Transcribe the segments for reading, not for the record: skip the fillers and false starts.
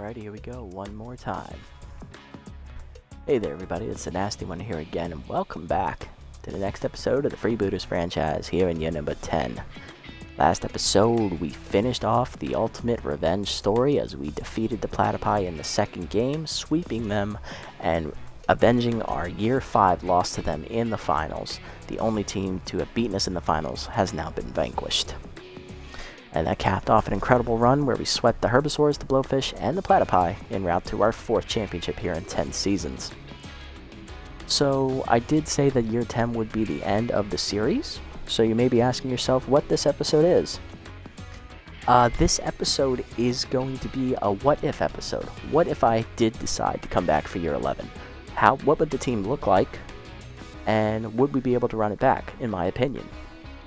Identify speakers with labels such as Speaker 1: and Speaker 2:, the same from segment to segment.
Speaker 1: Alrighty, here we go, one more time. Hey there everybody, it's the Nasty One here again, and welcome back to the next episode of the Freebooters franchise here in year number 10. Last episode, we finished off the ultimate revenge story as we defeated the Platypi in the second game, sweeping them and avenging our year 5 loss to them in the finals. The only team to have beaten us in the finals has now been vanquished. And that capped off an incredible run where we swept the Herbisaurs, the Blowfish, and the Platypi en route to our 4th championship here in 10 seasons. So I did say that year 10 would be the end of the series, so you may be asking yourself what this episode is. This episode is going to be a what-if episode. What if I did decide to come back for year 11? What would the team look like, and would we be able to run it back, in my opinion?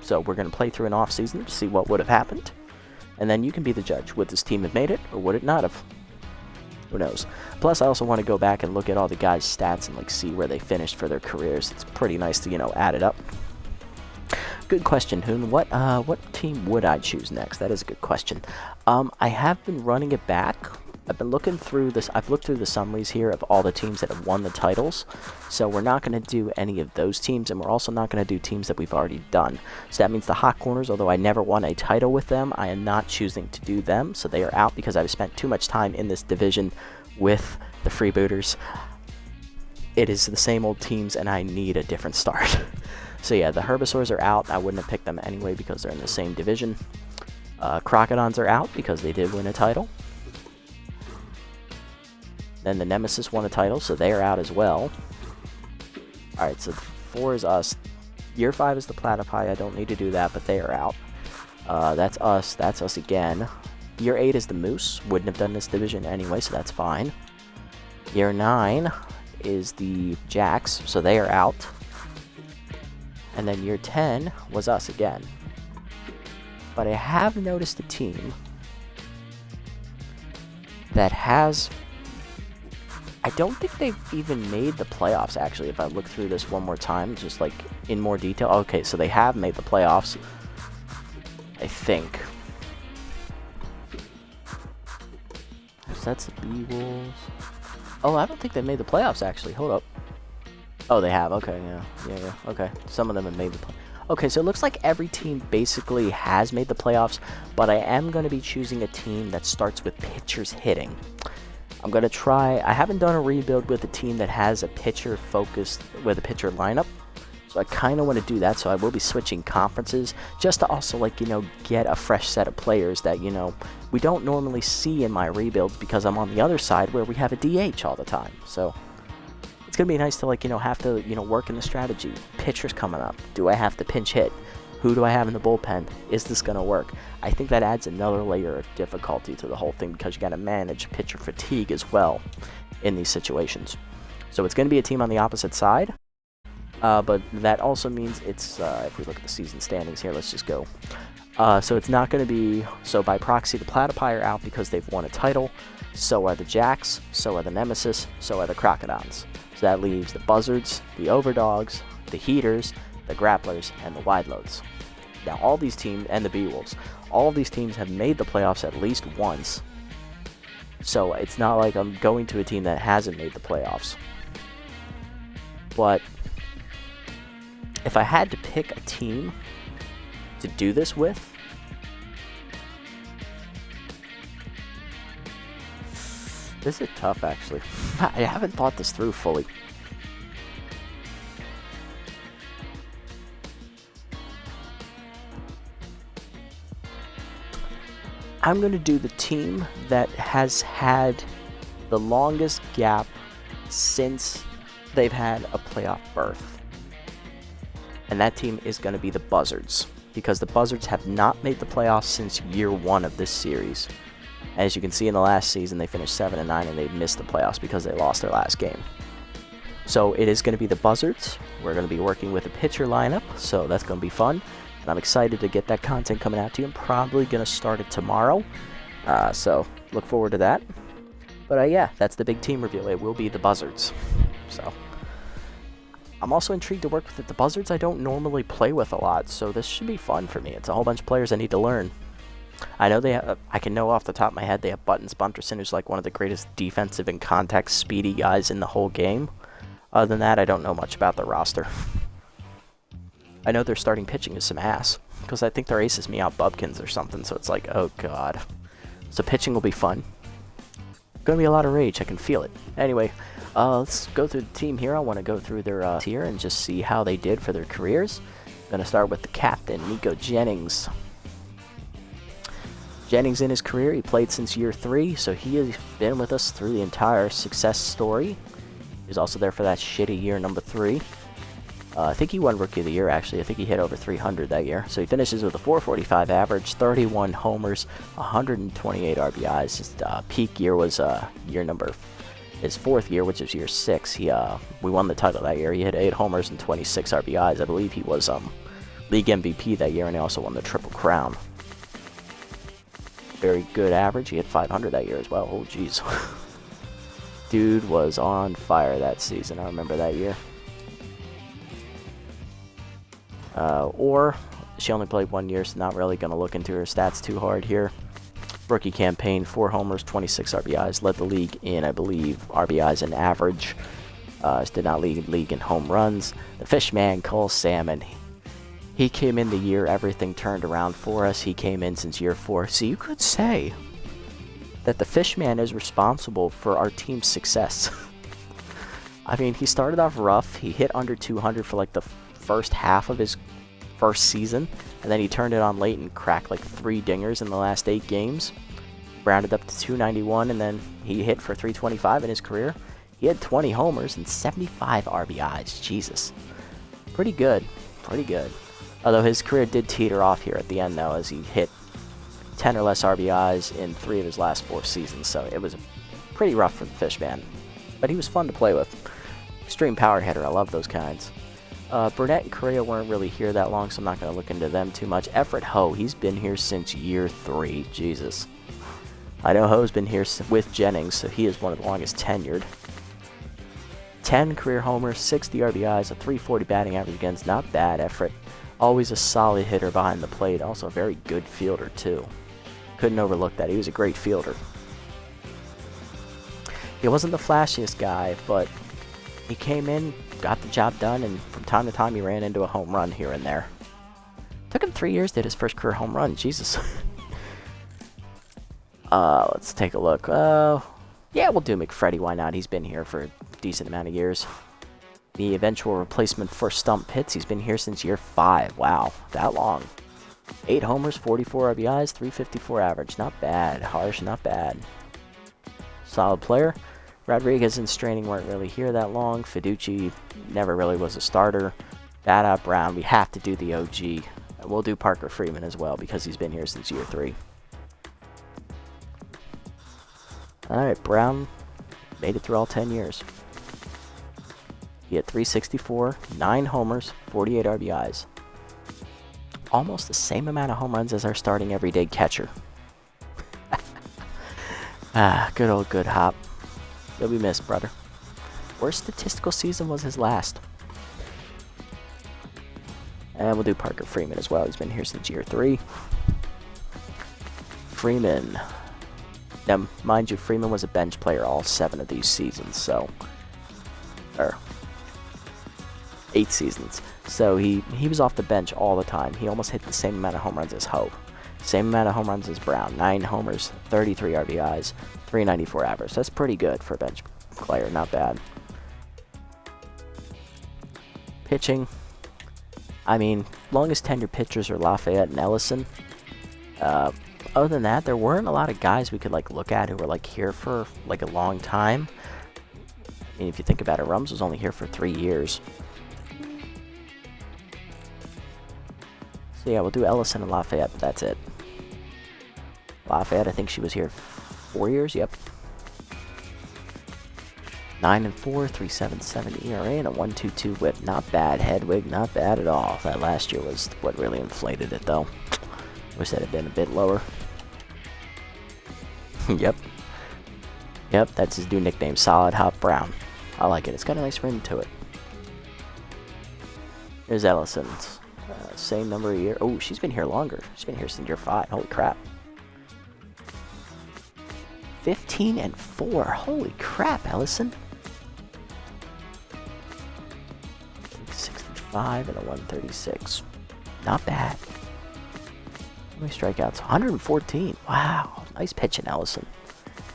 Speaker 1: So we're going to play through an off-season to see what would have happened, and then you can be the judge. Would this team have made it, or would it not have? Who knows? Plus, I also want to go back and look at all the guys' stats and see where they finished for their careers. It's pretty nice to, add it up. Good question, Hoon. What team would I choose next? That is a good question. I have been running it back. I've been looking through this. I've looked through the summaries here of all the teams that have won the titles. So we're not going to do any of those teams, and we're also not going to do teams that we've already done. So that means the Hot Corners, although I never won a title with them, I am not choosing to do them. So they are out because I've spent too much time in this division with the Freebooters. It is the same old teams, and I need a different start. So yeah, the Herbisaurs are out. I wouldn't have picked them anyway because they're in the same division. Crocodons are out because they did win a title. Then the Nemesis won a title, so they are out as well. Alright, so 4 is us. Year 5 is the Platypi. I don't need to do that, but they are out. That's us. That's us again. Year 8 is the Moose. Wouldn't have done this division anyway, so that's fine. Year 9 is the Jacks, so they are out. And then year 10 was us again. But I have noticed a team that has... I don't think they've even made the playoffs, actually, if I look through this one more time, just in more detail. Okay, so they have made the playoffs, I think. So that's the B-Wolves. Oh, I don't think they made the playoffs, actually. Hold up. Oh, they have. Okay, yeah. Okay, some of them have made the playoffs. Okay, so it looks like every team basically has made the playoffs, but I am going to be choosing a team that starts with pitchers hitting. I'm going to try, I haven't done a rebuild with a team that has a pitcher focused, with a pitcher lineup, so I kind of want to do that, so I will be switching conferences, just to also, get a fresh set of players that, we don't normally see in my rebuilds, because I'm on the other side where we have a DH all the time, so it's going to be nice to, have to, work in the strategy. Pitchers coming up, do I have to pinch hit? Who do I have in the bullpen? Is this going to work? I think that adds another layer of difficulty to the whole thing because you got to manage pitcher fatigue as well in these situations. So it's going to be a team on the opposite side, but that also means it's, if we look at the season standings here, let's just go. So it's not going to be, so by proxy, the Platypi are out because they've won a title, so are the Jacks, so are the Nemesis, so are the Crocodons. So that leaves the Buzzards, the Overdogs, the Heaters, the Grapplers, and the Wide Loads. Now, all these teams, and the B-Wolves, all of these teams have made the playoffs at least once. So it's not like I'm going to a team that hasn't made the playoffs. But if I had to pick a team to do this with, this is tough, actually. I haven't thought this through fully. I'm going to do the team that has had the longest gap since they've had a playoff berth. And that team is going to be the Buzzards, because the Buzzards have not made the playoffs since year 1 of this series. As you can see in the last season, they finished 7-9 and they missed the playoffs because they lost their last game. So it is going to be the Buzzards. We're going to be working with a pitcher lineup, so that's going to be fun. And I'm excited to get that content coming out to you. I'm probably going to start it tomorrow, so look forward to that. But yeah, that's the big team reveal. It will be the Buzzards. So I'm also intrigued to work with the Buzzards. I don't normally play with a lot, so this should be fun for me. It's a whole bunch of players I need to learn. I know they have, I can know off the top of my head they have Buttons Bunterson, who's like one of the greatest defensive and contact speedy guys in the whole game. Other than that, I don't know much about the roster. I know their starting pitching is some ass, because I think their ace is Meow Bubkins or something, so it's like, oh god. So pitching will be fun. Gonna be a lot of rage, I can feel it. Anyway, let's go through the team here. I want to go through their tier and just see how they did for their careers. Gonna start with the captain, Nico Jennings. Jennings in his career, he played since year 3, so he has been with us through the entire success story. He was also there for that shitty year number 3. I think he won Rookie of the Year, actually. I think he hit over 300 that year. So he finishes with a 445 average, 31 homers, 128 RBIs. His peak year was his 4th year, which is year 6. We won the title that year. He hit 8 homers and 26 RBIs. I believe he was league MVP that year, and he also won the Triple Crown. Very good average. He hit 500 that year as well. Oh, jeez. Dude was on fire that season. I remember that year. Or she only played 1 year, so not really going to look into her stats too hard here. Rookie campaign, 4 homers, 26 RBIs. Led the league in, I believe, RBIs and average. Did not lead league in home runs. The Fishman, Cole Salmon. He came in the year everything turned around for us. He came in since year 4. So you could say that the Fishman is responsible for our team's success. I mean, he started off rough. He hit under 200 for like the first half of his first season, and then he turned it on late and cracked like 3 dingers in the last 8 games. Rounded up to 291, and then he hit for 325 in his career. He had 20 homers and 75 RBIs. Jesus. Pretty good. Pretty good. Although his career did teeter off here at the end, though, as he hit 10 or less RBIs in 3 of his last 4 seasons, so it was pretty rough for the Fishman. But he was fun to play with. Extreme power hitter. I love those kinds. Burnett and Correa weren't really here that long, so I'm not going to look into them too much. Everett Ho, he's been here since year 3. Jesus. I know Ho's been here with Jennings, so he is one of the longest tenured. 10 career homers, 60 RBIs, a 340 batting average against. Not bad, Everett. Always a solid hitter behind the plate. Also a very good fielder, too. Couldn't overlook that. He was a great fielder. He wasn't the flashiest guy, but he came in, got the job done, and from time to time he ran into a home run here and there. Took him 3 years to hit his first career home run. Jesus. Let's take a look. Yeah, we'll do McFreddy. Why not? He's been here for a decent amount of years. The eventual replacement for Stump Pitts. He's been here since year 5. Wow, that long. 8 homers, 44 RBIs, 354 average. Not bad. Harsh, not bad. Solid player. Rodriguez and Straining weren't really here that long. Fiducci never really was a starter. Bada, Brown, we have to do the OG. We'll do Parker Freeman as well because he's been here since year 3. Alright, Brown made it through all 10 years. He had 364, 9 homers, 48 RBIs. Almost the same amount of home runs as our starting everyday catcher. Good old Good Hop. You'll be missed, brother. Worst statistical season was his last. And we'll do Parker Freeman as well. He's been here since year 3. Freeman. Now, mind you, Freeman was a bench player all 7 of these seasons, so... Or... 8 seasons. So he was off the bench all the time. He almost hit the same amount of home runs as Ho. Same amount of home runs as Brown. 9 homers, 33 RBIs, 394 average. That's pretty good for a bench player. Not bad. Pitching. I mean, longest tenured pitchers are Lafayette and Ellison. Other than that, there weren't a lot of guys we could like look at who were like here for like a long time. I mean, if you think about it, Rums was only here for 3 years. So yeah, we'll do Ellison and Lafayette, but that's it. Lafayette, I think she was here 4 years, yep. 9-4, 3.77 ERA, and a 1.22 WHIP. Not bad, Hedwig, not bad at all. That last year was what really inflated it, though. Wish that had been a bit lower. Yep. Yep, that's his new nickname, Solid Hop Brown. I like it. It's got a nice ring to it. Here's Ellison's. Same number of years. Oh, she's been here longer. She's been here since year 5. Holy crap. 15-4. Holy crap, Ellison. 65 and a 136. Not bad. How many strikeouts? 114. Wow. Nice pitching, Ellison.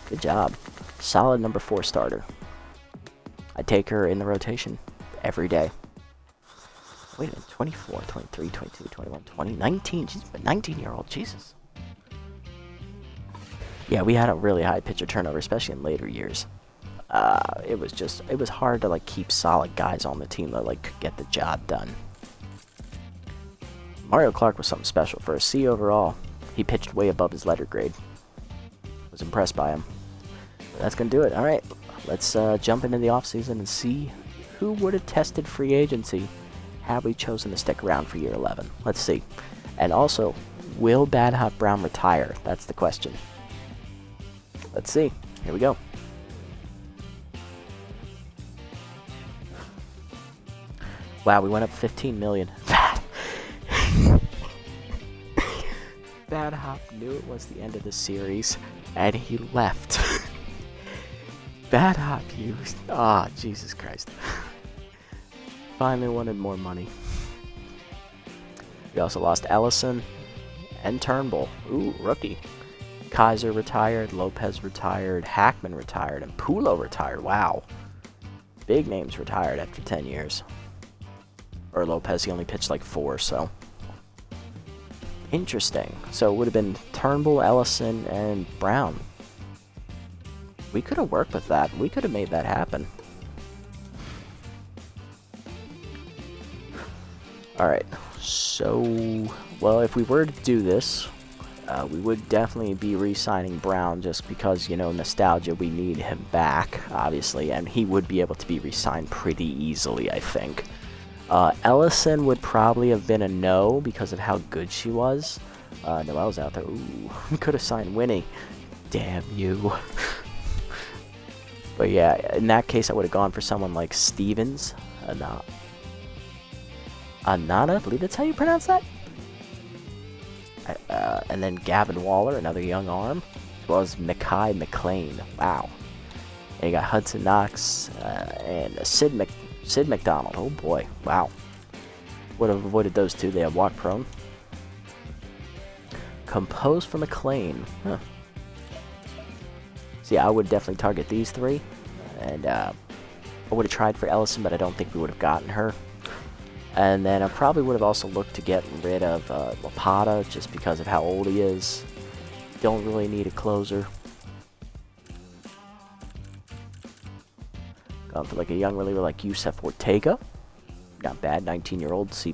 Speaker 1: Good job. Solid number 4 starter. I take her in the rotation every day. Wait a minute. 24, 23, 22, 21, 20, 19. She's a 19-year-old. Jesus. Yeah, we had a really high pitcher turnover, especially in later years. It was hard to like keep solid guys on the team that like could get the job done. Mario Clark was something special. For a C overall, he pitched way above his letter grade. Was impressed by him. But that's gonna do it. All right, let's jump into the offseason and see who would have tested free agency had we chosen to stick around for year 11. Let's see. And also, will Bad Hot Brown retire? That's the question. Let's see. Here we go. Wow, we went up 15 million. Bad Hop knew it was the end of the series, and he left. Bad Hop used. Ah, oh, Jesus Christ. Finally wanted more money. We also lost Ellison and Turnbull. Ooh, rookie. Kaiser retired, Lopez retired, Hackman retired, and Pulo retired. Wow. Big names retired after 10 years. Or Lopez, he only pitched like 4, so. Interesting. So it would have been Turnbull, Ellison, and Brown. We could have worked with that. We could have made that happen. Alright. So, well, if we were to do this, we would definitely be re-signing Brown just because, you know, nostalgia, we need him back, obviously, and he would be able to be re-signed pretty easily, I think. Ellison would probably have been a no because of how good she was. Noel's out there. Ooh, we could have signed Winnie. Damn you. But yeah, in that case, I would have gone for someone like Stevens. Anana, I believe that's how you pronounce that? And then Gavin Waller, another young arm, as well as Mekhi McLean. Wow. And you got Hudson Knox and Sid McDonald. Oh boy, wow. Would have avoided those two. They have walk prone. Compose for McLean. Huh. So yeah, I would definitely target these 3. And I would have tried for Ellison, but I don't think we would have gotten her. And then I probably would have also looked to get rid of Lapata just because of how old he is. Don't really need a closer. Gone for like a young reliever like Yusef Ortega. Not bad, 19-year-old C+.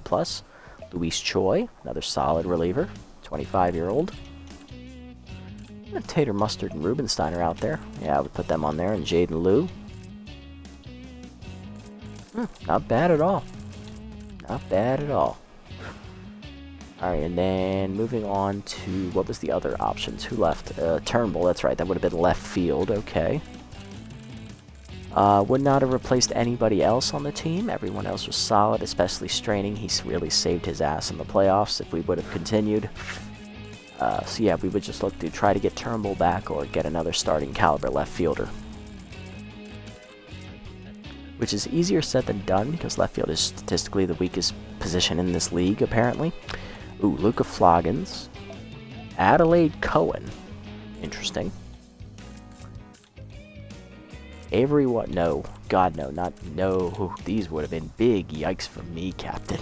Speaker 1: Luis Choi, another solid reliever, 25-year-old. Tater Mustard and Rubenstein are out there. Yeah, I would put them on there. And Jaden Liu. Not bad at all. Not bad at all. Alright, and then moving on to, what was the other options? Who left? Turnbull, that's right. That would have been left field. Okay. Would not have replaced anybody else on the team. Everyone else was solid, especially Straining. He's really saved his ass in the playoffs if we would have continued. So yeah, we would just look to try to get Turnbull back or get another starting caliber left fielder. Which is easier said than done because left field is statistically the weakest position in this league, apparently. Ooh, Luca Floggins. Adelaide Cohen. Interesting. Avery what? No. God, no. Not no. These would have been big yikes for me, Captain.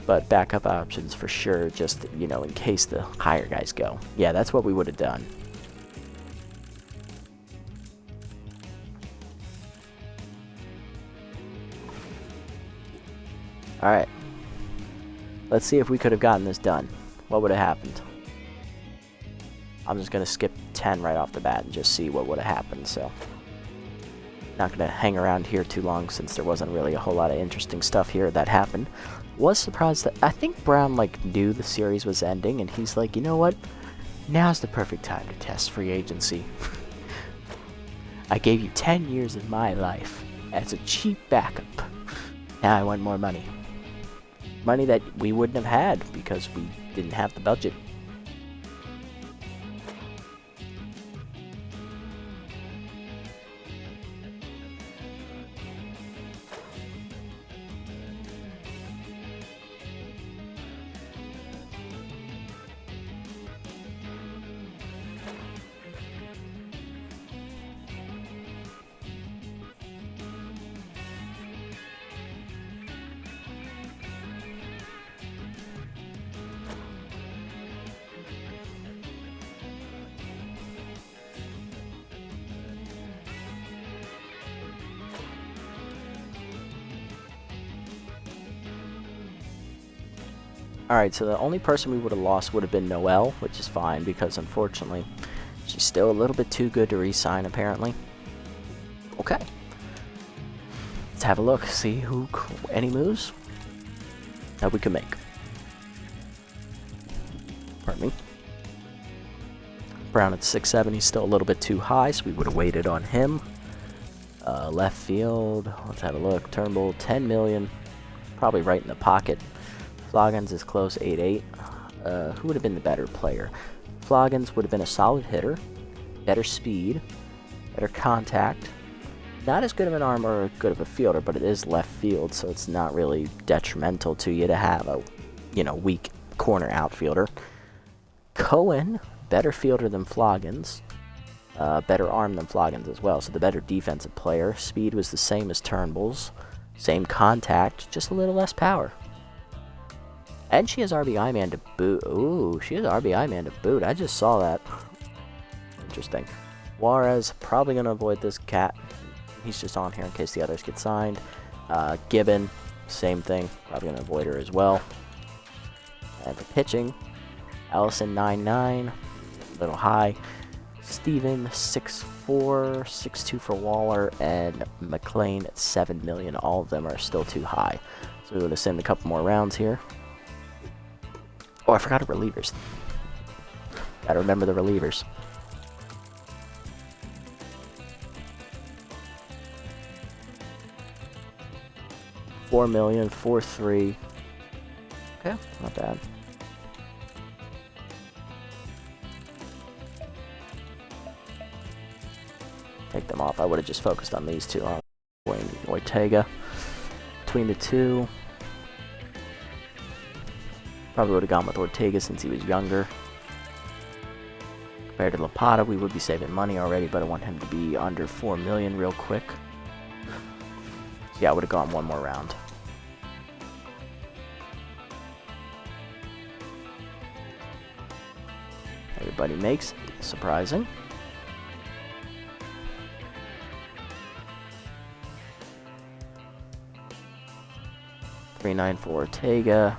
Speaker 1: But backup options for sure, just, you know, in case the higher guys go. Yeah, that's what we would have done. Alright. Let's see if we could have gotten this done. What would have happened? I'm just going to skip 10 right off the bat and just see what would have happened, so. Not going to hang around here too long since there wasn't really a whole lot of interesting stuff here that happened. Was surprised that, I think Brown, like, knew the series was ending, and he's like, you know what? Now's the perfect time to test free agency. I gave you 10 years of my life as a cheap backup. Now I want more money. Money that we wouldn't have had because we didn't have the budget. Alright, so the only person we would have lost would have been Noelle, which is fine because unfortunately she's still a little bit too good to re-sign apparently. Okay. Let's have a look, see any moves that we can make. Pardon me. Brown at 6'7", he's still a little bit too high, so we would have waited on him. Left field, let's have a look. Turnbull, 10 million, probably right in the pocket. Floggins is close, 8'8". Who would have been the better player? Floggins would have been a solid hitter, better speed, better contact. Not as good of an arm or good of a fielder, but it is left field, so it's not really detrimental to you to have a, weak corner outfielder. Cohen, better fielder than Floggins. Better arm than Floggins as well, so the better defensive player. Speed was the same as Turnbull's. Same contact, just a little less power. And she has RBI man to boot. Ooh, she has RBI man to boot. I just saw that. Interesting. Juarez, probably going to avoid this cat. He's just on here in case the others get signed. Gibbon, same thing. Probably going to avoid her as well. And for pitching, Allison 9'9", a little high. Steven 6'4", 6'2" for Waller, and McLean at 7 million. All of them are still too high. So we would have sent a couple more rounds here. Oh, I forgot the relievers. Gotta remember the relievers. $4 million, 4-3. Okay, not bad. Take them off. I would have just focused on these two. Ortega. Between the two. Probably would have gone with Ortega since he was younger. Compared to Lapata, we would be saving money already, but I want him to be under 4 million real quick. So yeah, I would have gone one more round. Everybody makes it. Surprising. $3.9 for Ortega.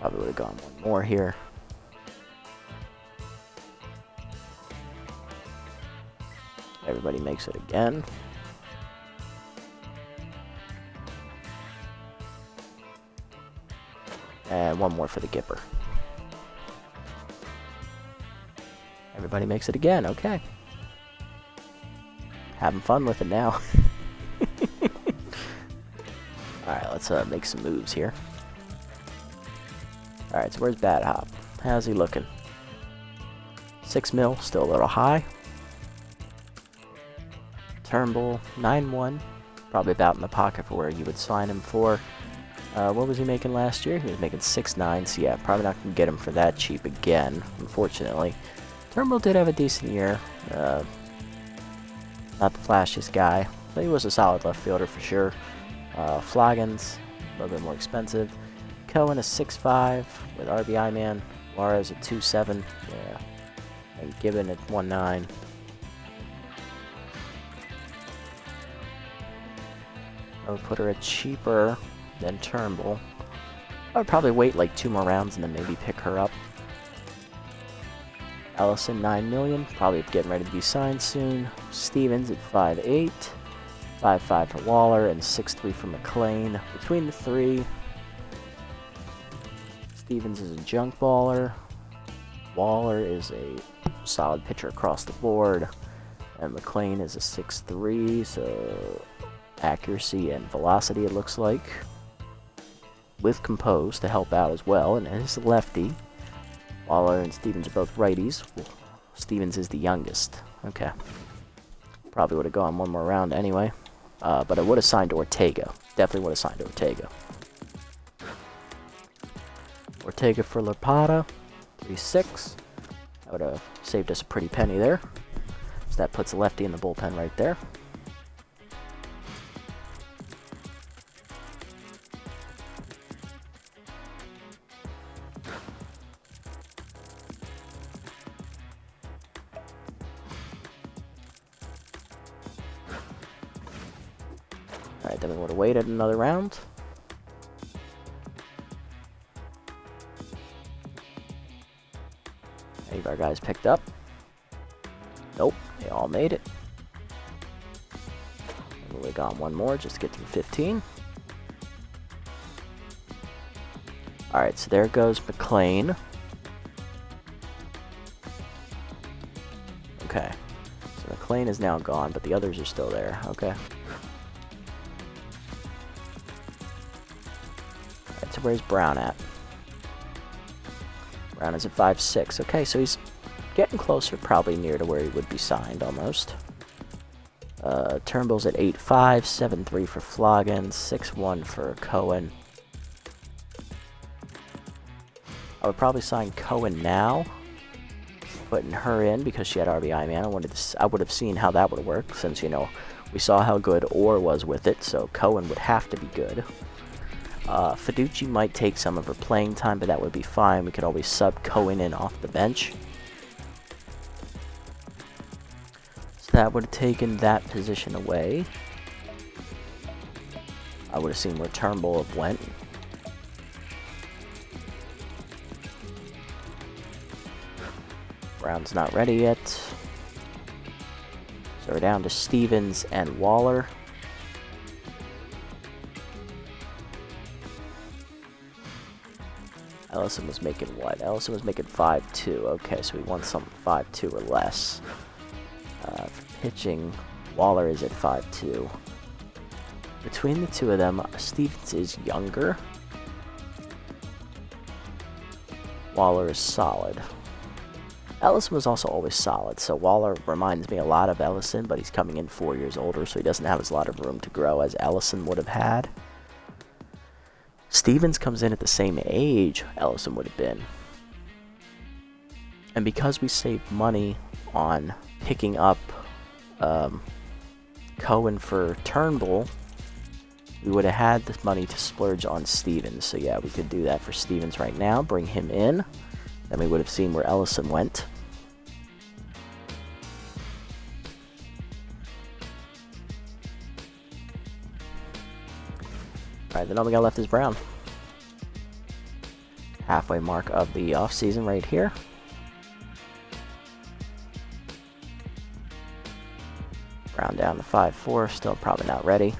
Speaker 1: Probably would have gone one more here. Everybody makes it again. And one more for the Gipper. Everybody makes it again. Okay. Having fun with it now. Alright, let's make some moves here. Alright, so where's Bad Hop? How's he looking? 6 mil, still a little high. Turnbull, 9-1. Probably about in the pocket for where you would sign him for. What was he making last year? He was making 6.9, so yeah, probably not going to get him for that cheap again, unfortunately. Turnbull did have a decent year. Not the flashiest guy, but he was a solid left fielder for sure. Floggins, a little bit more expensive. Cohen is 6'5" with RBI man. Juarez at 2'7", yeah. And Gibbon at 1'9". I would put her at cheaper than Turnbull. I would probably wait like 2 more rounds and then maybe pick her up. Ellison, 9 million, probably getting ready to be signed soon. Stevens at 5'8", 5'5" for Waller, and 6'3" for McLean. Between the three, Stevens is a junk baller. Waller is a solid pitcher across the board. And McLean is a 6'3", so accuracy and velocity it looks like. With compose to help out as well, and he's a lefty. Waller and Stevens are both righties. Stevens is the youngest. Okay. Probably would have gone one more round anyway. But I would have signed Ortega. Definitely would have signed Ortega. Ortega for Lapata. 3-6. That would have saved us a pretty penny there. So that puts a lefty in the bullpen right there. Alright, then we would have waited another round. if our guys picked up. Nope, they all made it. And we got one more just to get through 15. Alright, so there goes McLean. Okay. So McLean is now gone, but the others are still there. Okay. Alright, so where's Brown at? Brown is at 5'6". Okay, so he's getting closer, probably near to where he would be signed almost. Turnbull's at 8'5", 7'3" for Floggins, 6'1" for Cohen. I would probably sign Cohen now, putting her in because she had RBI man. I would have seen how that would work since, you know, we saw how good Orr was with it, so Cohen would have to be good. Fiducci might take some of her playing time, but that would be fine. We could always sub Cohen in off the bench. So that would have taken that position away. I would have seen where Turnbull went. Brown's not ready yet. So we're down to Stevens and Waller. Ellison was making what? Ellison was making 5'2". Okay, so we want something 5'2" or less. For pitching, Waller is at 5'2". Between the two of them, Stevens is younger. Waller is solid. Ellison was also always solid, so Waller reminds me a lot of Ellison, but he's coming in 4 years older, so he doesn't have as lot of room to grow as Ellison would have had. Stevens comes in at the same age Ellison would have been. And because we saved money on picking up Cohen for Turnbull, we would have had the money to splurge on Stevens. So yeah, we could do that for Stevens right now, bring him in. Then we would have seen where Ellison went. Alright, then all we got left is Brown. Halfway mark of the offseason right here. Brown down to 5'4", still probably not ready.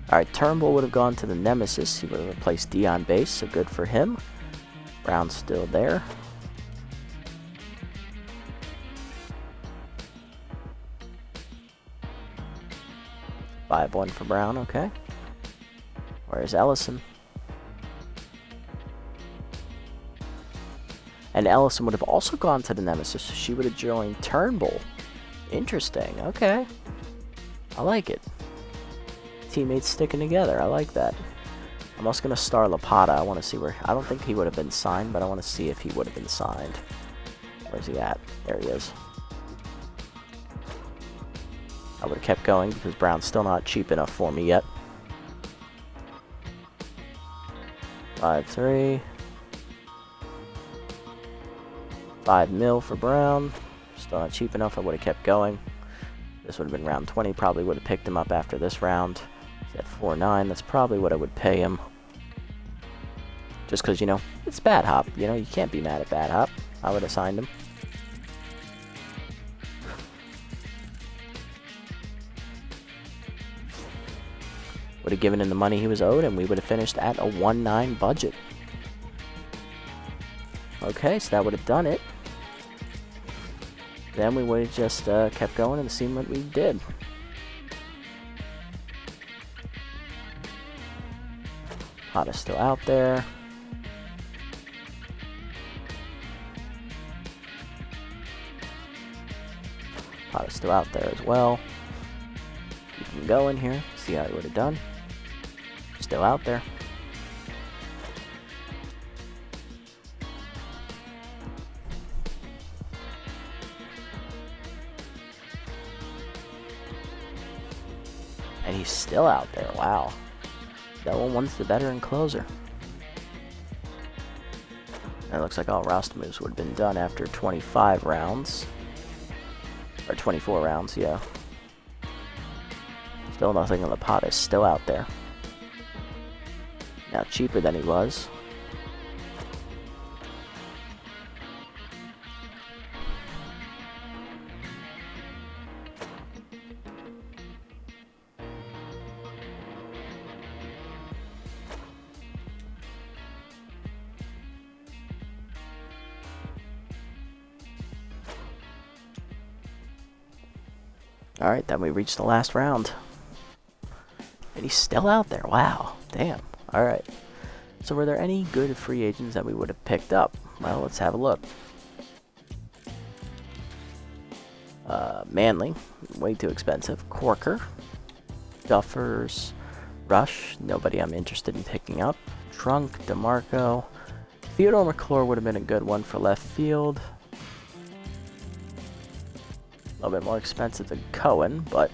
Speaker 1: Alright, Turnbull would have gone to the Nemesis. He would have replaced D on base, so good for him. Brown's still there. Five 5-1 for Brown, okay. Where's Ellison? And Ellison would have also gone to the Nemesis, so she would have joined Turnbull. Interesting, okay. I like it. Teammates sticking together, I like that. I'm also going to star Lapata. I want to see where... I don't think he would have been signed, but I want to see if he would have been signed. Where's he at? There he is. I would have kept going because Brown's still not cheap enough for me yet. 5-3. 5 mil for Brown. Still not cheap enough. I would have kept going. This would have been round 20. Probably would have picked him up after this round. He's at 4.9. That's probably what I would pay him. Just because, you know, it's Bad Hop. You know, you can't be mad at Bad Hop. I would have signed him. Would have given him the money he was owed, and we would have finished at a 1.9 budget. Okay, so that would have done it. Then we would have just kept going and seen what we did. Pota's still out there. Pota's still out there as well. Keep him going here. See how he would have done. Still out there. And he's still out there. Wow. That one's the veteran closer. And it looks like all roster moves would have been done after 25 rounds. Or 24 rounds, yeah. Still nothing, and Lapata is still out there. Now cheaper than he was. Alright, then we reached the last round. And he's still out there. Wow. Damn. Alright. So were there any good free agents that we would have picked up? Well, let's have a look. Manley. Way too expensive. Corker. Duffers. Rush. Nobody I'm interested in picking up. Trunk. DeMarco. Theodore McClure would have been a good one for left field. A little bit more expensive than Cohen, but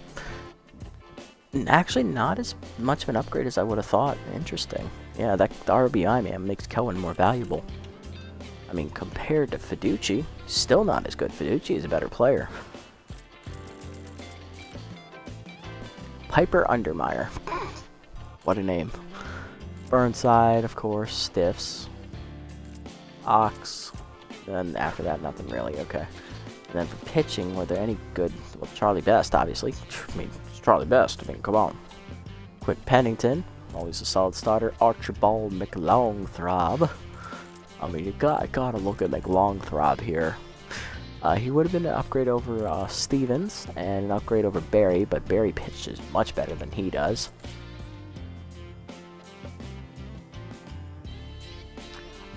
Speaker 1: actually not as much of an upgrade as I would have thought. Interesting. Yeah, the RBI man makes Cohen more valuable. I mean, compared to Fiducci, still not as good. Fiducci is a better player. Piper Undermeyer. What a name. Burnside, of course. Stiffs. Ox. Then after that, nothing really. Okay. And then for pitching, were there any good? Well, Charlie Best, obviously. I mean, it's Charlie Best. I mean, come on. Quint Pennington, always a solid starter. Archibald McLongthrob. I mean, you gotta look at McLongthrob here. He would have been an upgrade over Stevens and an upgrade over Barry, but Barry pitches much better than he does.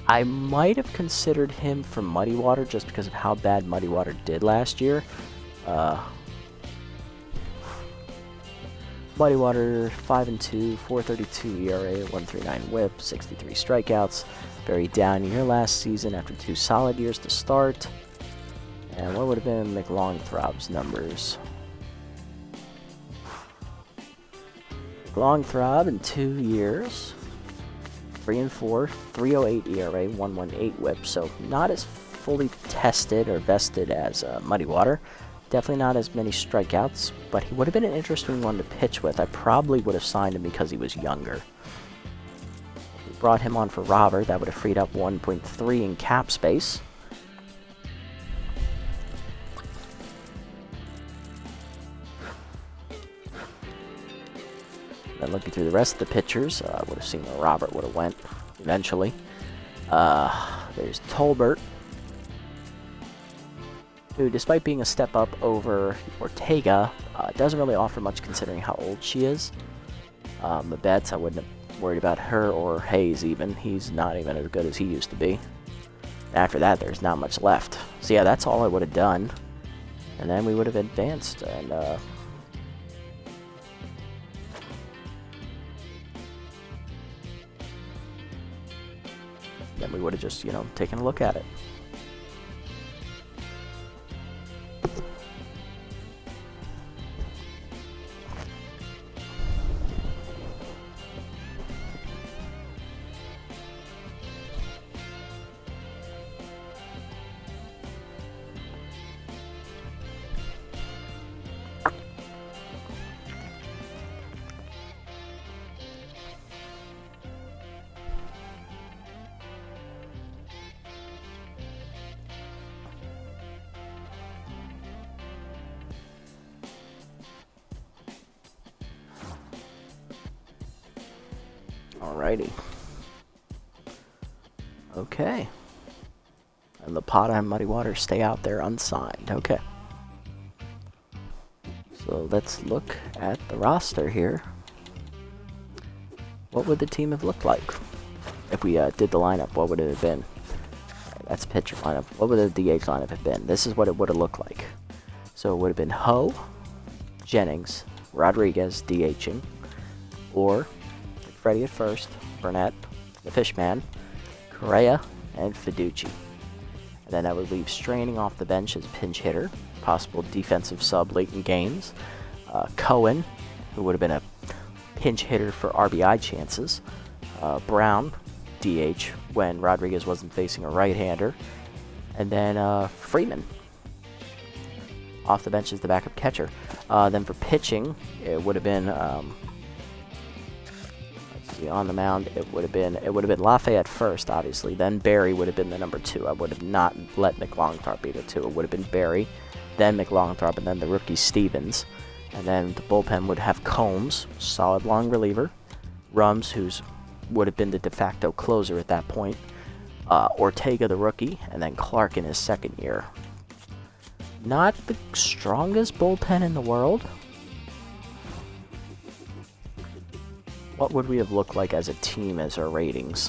Speaker 1: I might have considered him for Muddy Water just because of how bad Muddy Water did last year. Muddy Water 5-2, 4.32 ERA, 1.39 WHIP, 63 strikeouts. Very down year last season after 2 solid years to start. And what would have been McLongthrob's numbers? McLongthrob in 2 years. 3-4, 3.08 ERA, 1.18 WHIP, so not as fully tested or vested as Muddy Water. Definitely not as many strikeouts, but he would have been an interesting one to pitch with. I probably would have signed him because he was younger. We brought him on for Robert. That would have freed up 1.3 in cap space. Then looking through the rest of the pitchers, I would have seen where Robert would have went eventually. There's Tolbert, who, despite being a step up over Ortega, doesn't really offer much considering how old she is. The Betts, I wouldn't have worried about her, or Hayes even. He's not even as good as he used to be. After that, there's not much left. So yeah, that's all I would have done. And then we would have advanced, and then we would have just, taken a look at it. Alrighty. Okay. And Lapata and Muddy Water stay out there unsigned. Okay. So let's look at the roster here. What would the team have looked like if we did the lineup? What would it have been? Right, that's pitcher lineup. What would the DH lineup have been? This is what it would have looked like. So it would have been Ho, Jennings, Rodriguez DHing, or Freddie at first, Burnett, the Fishman, Correa, and Fiducci. And then that would leave Straining off the bench as pinch hitter, possible defensive sub late in games. Cohen, who would have been a pinch hitter for RBI chances. Brown, DH when Rodriguez wasn't facing a right-hander. And then Freeman off the bench as the backup catcher. Then for pitching, it would have been let's see, on the mound. It would have been Lafayette first, obviously. Then Barry would have been the number 2. I would have not let McLongthorpe be the 2. It would have been Barry, then McLongthorpe, and then the rookie Stevens. And then the bullpen would have Combs, solid long reliever. Rums, who's would have been the de facto closer at that point. Ortega, the rookie, and then Clark in his second year. Not the strongest bullpen in the world. What would we have looked like as a team as our ratings?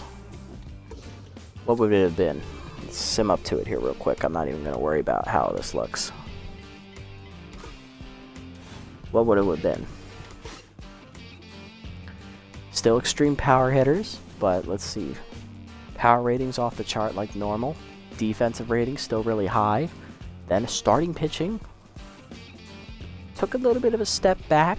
Speaker 1: What would it have been? Let's sim up to it here real quick. I'm not even going to worry about how this looks. What would it have been? Still extreme power hitters, but let's see. Power ratings off the chart like normal. Defensive ratings still really high. Then starting pitching took a little bit of a step back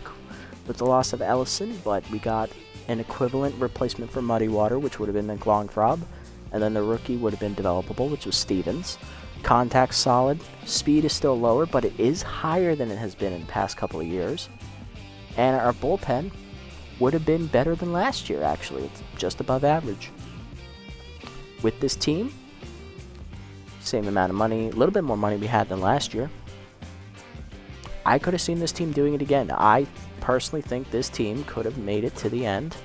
Speaker 1: with the loss of Ellison, but we got an equivalent replacement for Muddy Water, which would have been McLongthorpe, and then the rookie would have been developable, which was Stevens. Contact solid. Speed is still lower, but it is higher than it has been in the past couple of years. And our bullpen would have been better than last year, actually. It's just above average. With this team, same amount of money, a little bit more money we had than last year. I could have seen this team doing it again. I personally think this team could have made it to the end.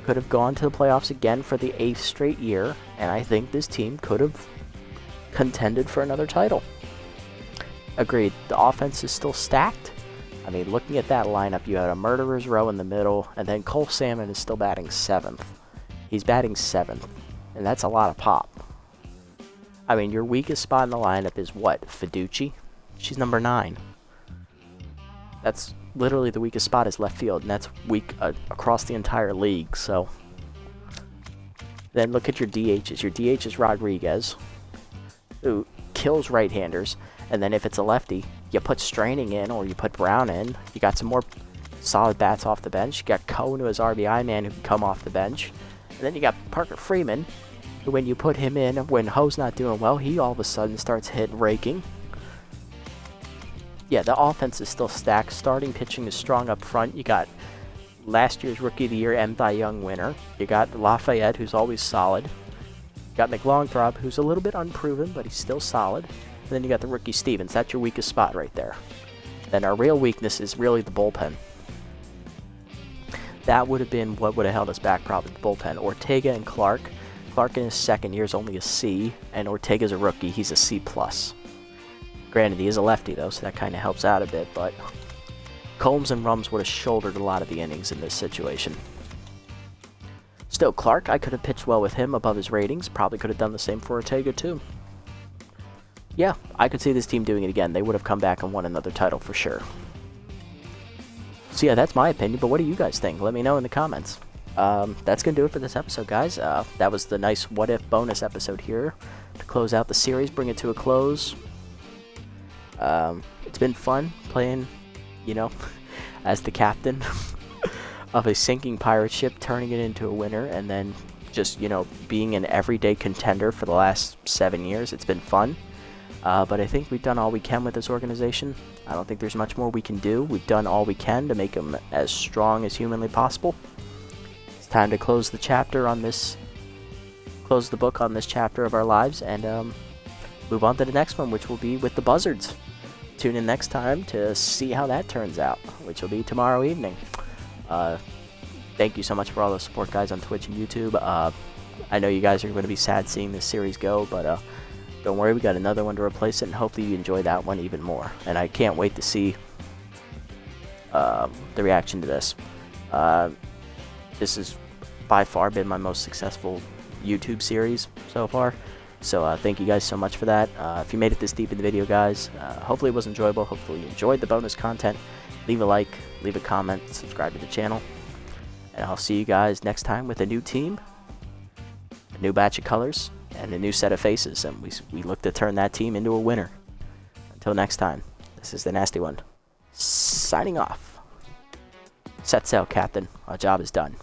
Speaker 1: Could have gone to the playoffs again for the 8th straight year. And I think this team could have contended for another title. Agreed. The offense is still stacked. I mean, looking at that lineup, you had a murderer's row in the middle, and then Cole Salmon is still batting 7th. He's batting 7th, and that's a lot of pop. I mean, your weakest spot in the lineup is what? Fiducci? She's number 9. That's literally the weakest spot is left field, and that's weak across the entire league. So then look at your DHs. Your DH is Rodriguez, who kills right-handers, and then if it's a lefty, you put Straining in or you put Brown in. You got some more solid bats off the bench. You got Cohen, who is RBI man, who can come off the bench. And then you got Parker Freeman, who when you put him in, when Ho's not doing well, he all of a sudden starts raking. Yeah, the offense is still stacked. Starting pitching is strong up front. You got last year's Rookie of the Year M. Cy Young winner. You got Lafayette, who's always solid. You got McLongthorpe, who's a little bit unproven, but he's still solid. And then you got the rookie Stevens. That's your weakest spot right there. Then our real weakness is really the bullpen. That would have been what would have held us back, probably the bullpen. Ortega and Clark. Clark in his second year is only a C, and Ortega's a rookie. He's a C+. Granted, he is a lefty, though, so that kind of helps out a bit, but Combs and Rums would have shouldered a lot of the innings in this situation. Still, Clark, I could have pitched well with him above his ratings. Probably could have done the same for Ortega, too. Yeah, I could see this team doing it again. They would have come back and won another title for sure. So yeah, that's my opinion, but what do you guys think? Let me know in the comments. That's going to do it for this episode, guys. That was the nice What If bonus episode here to close out the series, bring it to a close. It's been fun playing, as the captain of a sinking pirate ship, turning it into a winner, and then just, being an everyday contender for the last 7 years. It's been fun. But I think we've done all we can with this organization. I don't think there's much more we can do. We've done all we can to make them as strong as humanly possible. It's time to close the chapter on this, close the book on this chapter of our lives, and move on to the next one, which will be with the Buzzards. Tune in next time to see how that turns out, which will be tomorrow evening. Thank you so much for all the support, guys, on Twitch and YouTube. I know you guys are going to be sad seeing this series go, but don't worry, we got another one to replace it, and hopefully you enjoy that one even more. And I can't wait to see the reaction to this. This has by far been my most successful YouTube series so far. So thank you guys so much for that. If you made it this deep in the video, guys, hopefully it was enjoyable. Hopefully you enjoyed the bonus content. Leave a like, leave a comment, subscribe to the channel. And I'll see you guys next time with a new team, a new batch of colors, and a new set of faces, and we look to turn that team into a winner. Until next time, this is the Nasty One, signing off. Set sail, Captain. Our job is done.